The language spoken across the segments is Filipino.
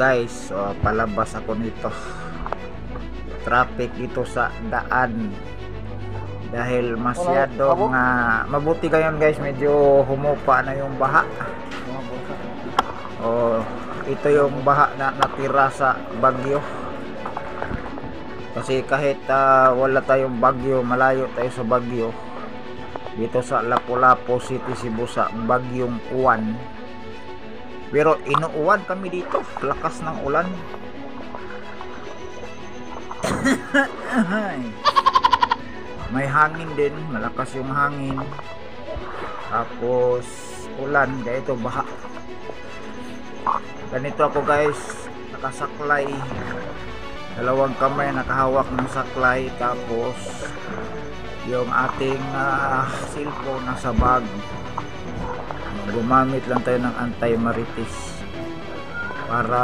guys, so, palabas ako nito. Traffic dito sa daan dahil masyadong mabuti ngayon guys, medyo humupa na yung baha. Ito yung baha na natira sa bagyo, kasi kahit wala tayong bagyo, malayo tayo sa bagyo dito sa Lapu-Lapu City, Cebu, sa bagyong Uwan. Pero inuuwan kami dito, lakas ng ulan. May hangin din, malakas yung hangin. Tapos ulan, kaya ito baha. Ganito ako guys, nakasaklay. Dalawang kamay nakahawak ng saklay. Tapos yung ating cellphone nasa bag. Gumamit lang tayo ng anti-marites para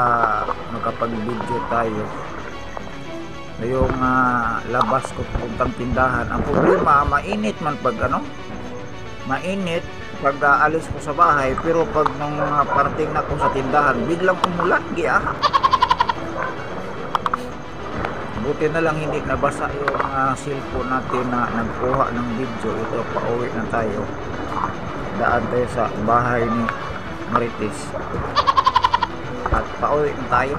makapag-video tayo. Yung labas ko puntang tindahan, ang problema, mainit man pag mainit pag alis ko sa bahay, pero pag nung parating na ko sa tindahan, biglang umulan, buti na lang hindi nabasa yung cellphone natin na nagkuha ng video. Ito, pauwi na tayo, daan tayo sa bahay ni Marites at pauwi na tayo.